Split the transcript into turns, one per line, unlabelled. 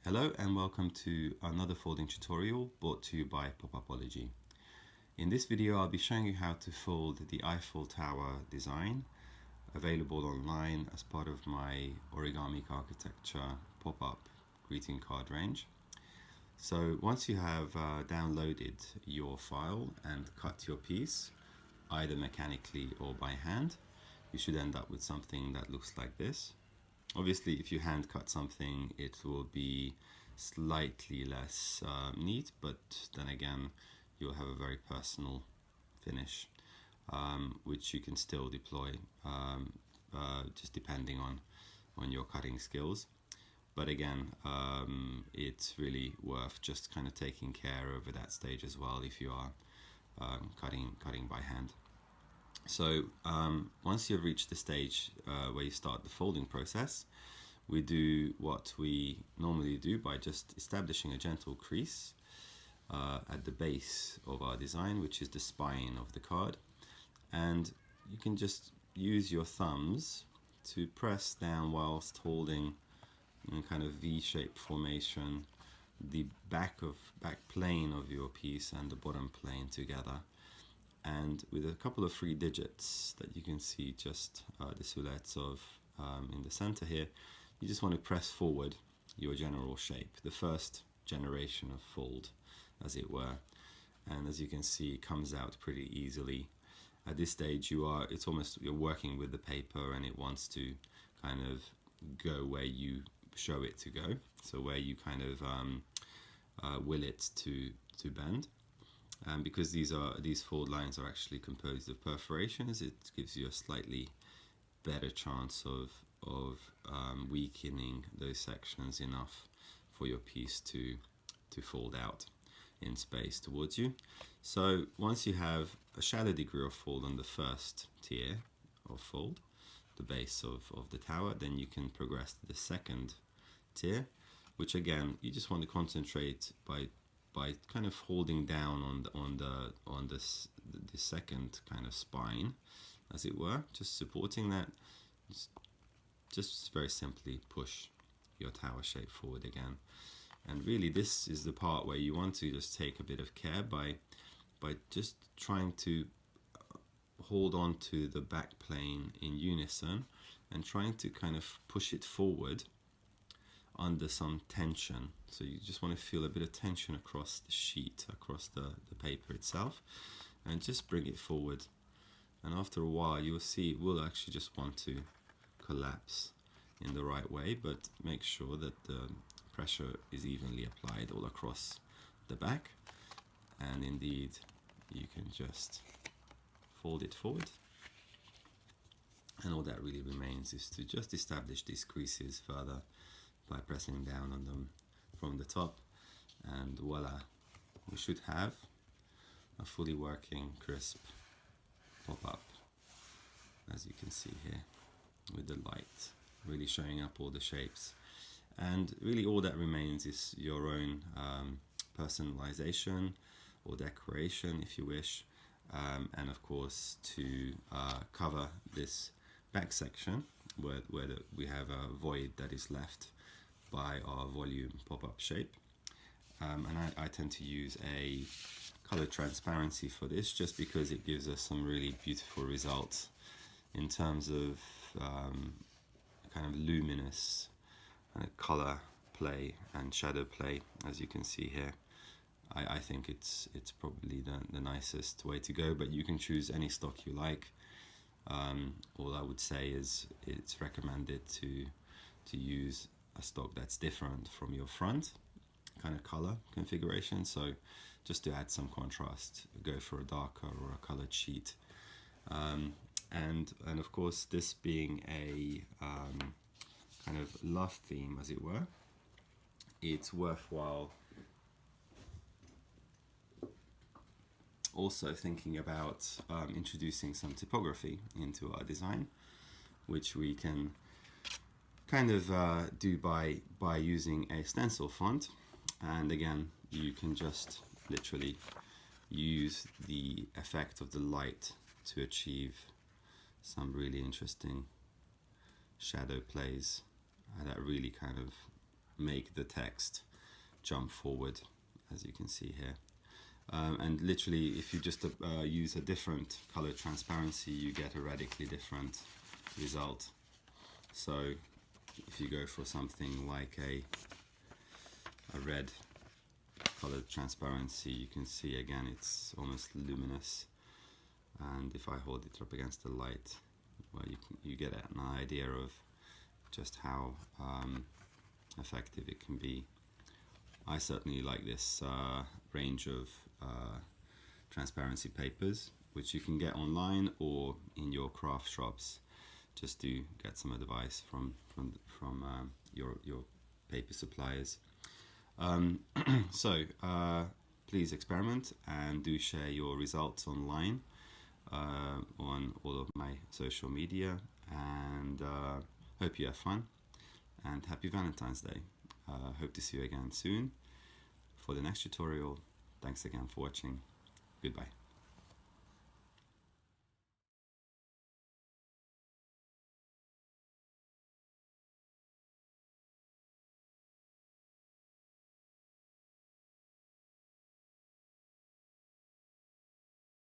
Hello and welcome to another folding tutorial brought to you by Popapology. In this video I'll be showing you how to fold the Eiffel Tower design available online as part of my Origamic architecture pop-up greeting card range. So once you have downloaded your file and cut your piece, either mechanically or by hand, you should end up with something that looks like this. Obviously, if you hand cut something, it will be slightly less neat, but then again, you'll have a very personal finish, which you can still deploy, just depending on your cutting skills. But again, it's really worth just kind of taking care over that stage as well if you are cutting by hand. So once you've reached the stage where you start the folding process, we do what we normally do by just establishing a gentle crease at the base of our design, which is the spine of the card. And you can just use your thumbs to press down whilst holding in kind of V-shaped formation the back plane of your piece and the bottom plane together. And with a couple of free digits that you can see just the silhouettes of in the center here, you just want to press forward your general shape, the first generation of fold, as it were. And as you can see, it comes out pretty easily. At this stage, you're working with the paper, and it wants to kind of go where you show it to go. So where you kind of will it to bend. Because these fold lines are actually composed of perforations, it gives you a slightly better chance of weakening those sections enough for your piece to fold out in space towards you. So once you have a shallow degree of fold on the first tier of fold, the base of the tower, then you can progress to the second tier, which again you just want to concentrate by kind of holding down on this second kind of spine, as it were, just supporting that. Just very simply push your tower shape forward again. And really this is the part where you want to just take a bit of care by just trying to hold on to the back plane in unison and trying to kind of push it forward under some tension. So you just want to feel a bit of tension across the sheet, across the paper itself, and just bring it forward. And after a while you will see it will actually just want to collapse in the right way, but make sure that the pressure is evenly applied all across the back, and indeed you can just fold it forward. And all that really remains is to just establish these creases further by pressing down on them from the top, and voila, we should have a fully working crisp pop-up, as you can see here, with the light really showing up all the shapes. And really all that remains is your own personalization or decoration, if you wish, and of course to cover this back section where we have a void that is left by our volume pop-up shape. And I tend to use a color transparency for this, just because it gives us some really beautiful results in terms of kind of luminous color play and shadow play, as you can see here. I think it's probably the nicest way to go, but you can choose any stock you like. All I would say is it's recommended to use a stock that's different from your front kind of color configuration. So just to add some contrast, go for a darker or a colored sheet. And of course, this being a kind of love theme, as it were, it's worthwhile also thinking about introducing some typography into our design, which we can kind of do by using a stencil font. And again, you can just literally use the effect of the light to achieve some really interesting shadow plays that really kind of make the text jump forward, as you can see here. And literally, if you just use a different color transparency, you get a radically different result. So if you go for something like a red colored transparency, you can see again it's almost luminous, and if I hold it up against the light, well, you get an idea of just how effective it can be. I certainly like this range of transparency papers, which you can get online or in your craft shops. Just do get some advice from your paper suppliers. So please experiment and do share your results online on all of my social media, and hope you have fun, and happy Valentine's Day. Hope to see you again soon for the next tutorial. Thanks again for watching. Goodbye.